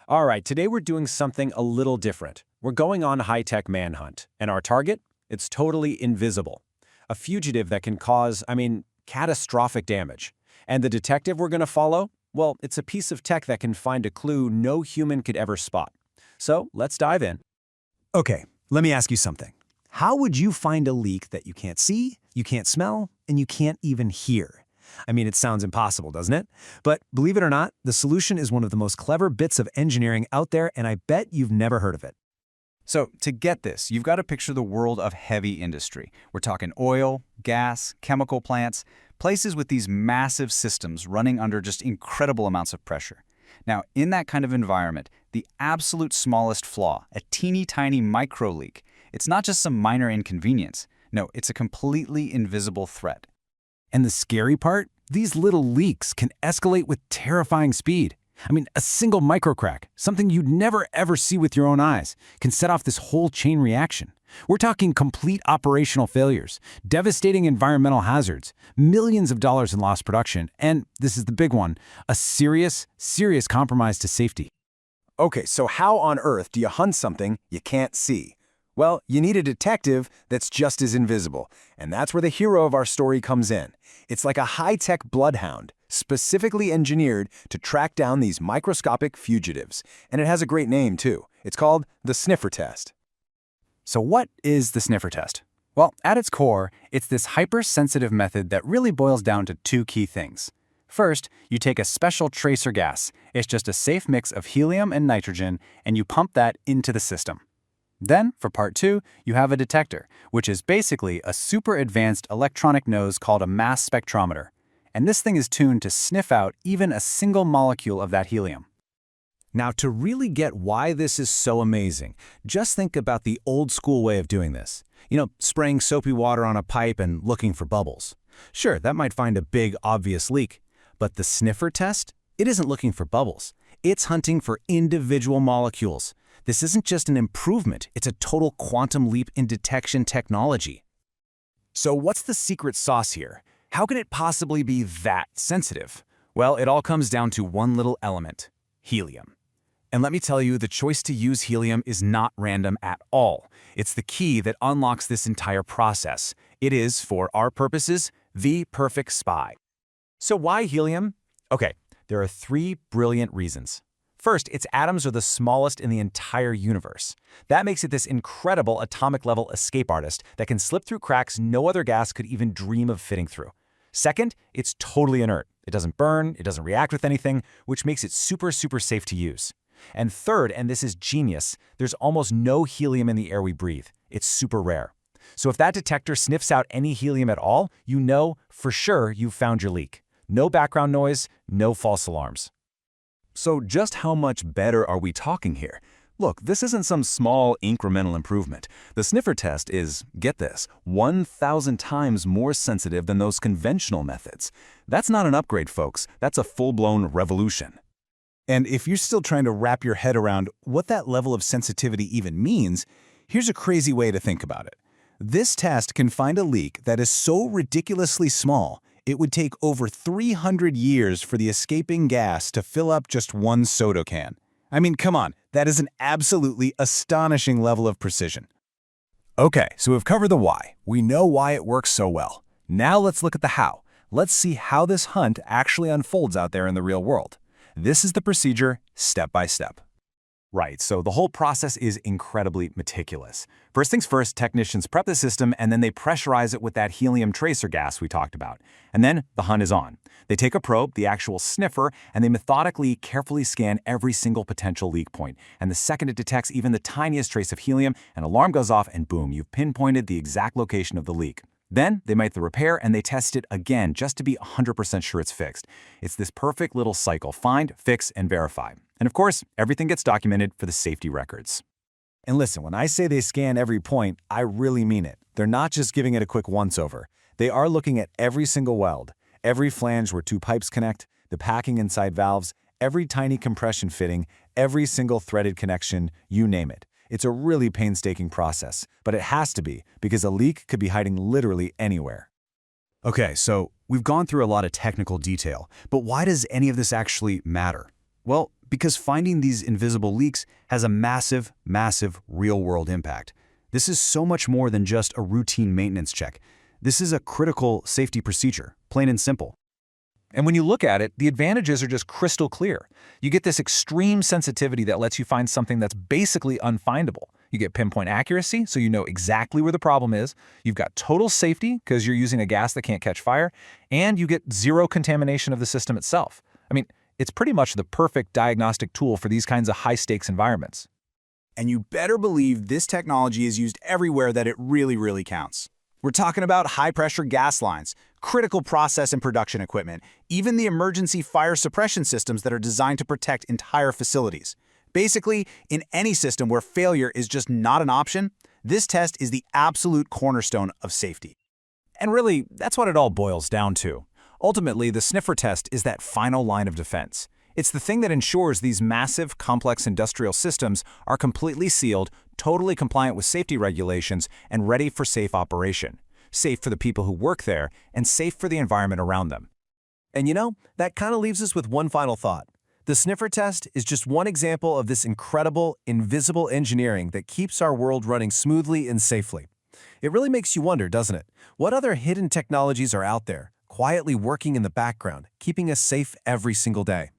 All right, today we're doing something a little different. We're going on high-tech manhunt, and our target? It's totally invisible. A fugitive that can cause, catastrophic damage. And the detective we're going to follow? Well, it's a piece of tech that can find a clue no human could ever spot. So, let's dive in. Okay, let me ask you something. How would you find a leak that you can't see, you can't smell, and you can't even hear? It sounds impossible, doesn't it? But believe it or not, the solution is one of the most clever bits of engineering out there, and I bet you've never heard of it. So to get this, you've got to picture the world of heavy industry. We're talking oil, gas, chemical plants, places with these massive systems running under just incredible amounts of pressure. Now, in that kind of environment, the absolute smallest flaw, a teeny tiny micro leak, it's not just some minor inconvenience. No, it's a completely invisible threat. And the scary part? These little leaks can escalate with terrifying speed. A single microcrack, something you'd never ever see with your own eyes, can set off this whole chain reaction. We're talking complete operational failures, devastating environmental hazards, millions of dollars in lost production, and, this is the big one, a serious compromise to safety. Okay, so how on earth do you hunt something you can't see? Well, you need a detective that's just as invisible, and that's where the hero of our story comes in. It's like a high-tech bloodhound, specifically engineered to track down these microscopic fugitives. And it has a great name, too. It's called the sniffer test. So what is the sniffer test? Well, at its core, it's this hypersensitive method that really boils down to two key things. First, you take a special tracer gas. It's just a safe mix of helium and nitrogen, and you pump that into the system. Then, for part two, you have a detector, which is basically a super advanced electronic nose called a mass spectrometer. And this thing is tuned to sniff out even a single molecule of that helium. Now, to really get why this is so amazing, just think about the old school way of doing this. Spraying soapy water on a pipe and looking for bubbles. Sure, that might find a big, obvious leak. But the sniffer test? It isn't looking for bubbles. It's hunting for individual molecules. This isn't just an improvement, it's a total quantum leap in detection technology. So what's the secret sauce here? How can it possibly be that sensitive? Well, it all comes down to one little element: helium. And let me tell you, the choice to use helium is not random at all. It's the key that unlocks this entire process. It is, for our purposes, the perfect spy. So why helium? Okay, there are three brilliant reasons. First, its atoms are the smallest in the entire universe. That makes it this incredible atomic-level escape artist that can slip through cracks no other gas could even dream of fitting through. Second, it's totally inert. It doesn't burn, it doesn't react with anything, which makes it super safe to use. And third, and this is genius, there's almost no helium in the air we breathe. It's super rare. So if that detector sniffs out any helium at all, you know for sure you've found your leak. No background noise, no false alarms. So just how much better are we talking here? Look, this isn't some small incremental improvement. The sniffer test is, get this, 1,000 times more sensitive than those conventional methods. That's not an upgrade, folks. That's a full-blown revolution. And if you're still trying to wrap your head around what that level of sensitivity even means, here's a crazy way to think about it. This test can find a leak that is so ridiculously small, it would take over 300 years for the escaping gas to fill up just one soda can. Come on, that is an absolutely astonishing level of precision. Okay, so we've covered the why. We know why it works so well. Now let's look at the how. Let's see how this hunt actually unfolds out there in the real world. This is the procedure, step by step. Right, so the whole process is incredibly meticulous. First things first, technicians prep the system and then they pressurize it with that helium tracer gas we talked about. And then the hunt is on. They take a probe, the actual sniffer, and they methodically, carefully scan every single potential leak point. And the second it detects even the tiniest trace of helium, an alarm goes off and boom, you've pinpointed the exact location of the leak. Then they make the repair and they test it again just to be 100% sure it's fixed. It's this perfect little cycle: find, fix, and verify. And of course, everything gets documented for the safety records. And listen, when I say they scan every point, I really mean it. They're not just giving it a quick once-over. They are looking at every single weld, every flange where two pipes connect, the packing inside valves, every tiny compression fitting, every single threaded connection, you name it. It's a really painstaking process, but it has to be because a leak could be hiding literally anywhere. Okay, so we've gone through a lot of technical detail, but why does any of this actually matter? Well, because finding these invisible leaks has a massive, massive real-world impact. This is so much more than just a routine maintenance check. This is a critical safety procedure, plain and simple. And when you look at it, the advantages are just crystal clear. You get this extreme sensitivity that lets you find something that's basically unfindable. You get pinpoint accuracy, so you know exactly where the problem is. You've got total safety, because you're using a gas that can't catch fire. And you get zero contamination of the system itself. I mean, it's pretty much the perfect diagnostic tool for these kinds of high-stakes environments. And you better believe this technology is used everywhere that it really counts. We're talking about high-pressure gas lines, critical process and production equipment, even the emergency fire suppression systems that are designed to protect entire facilities. Basically, in any system where failure is just not an option, this test is the absolute cornerstone of safety. And really, that's what it all boils down to. Ultimately, the sniffer test is that final line of defense. It's the thing that ensures these massive, complex industrial systems are completely sealed, totally compliant with safety regulations, and ready for safe operation. Safe for the people who work there, and safe for the environment around them. And you know, that kind of leaves us with one final thought. The sniffer test is just one example of this incredible, invisible engineering that keeps our world running smoothly and safely. It really makes you wonder, doesn't it? What other hidden technologies are out there, quietly working in the background, keeping us safe every single day?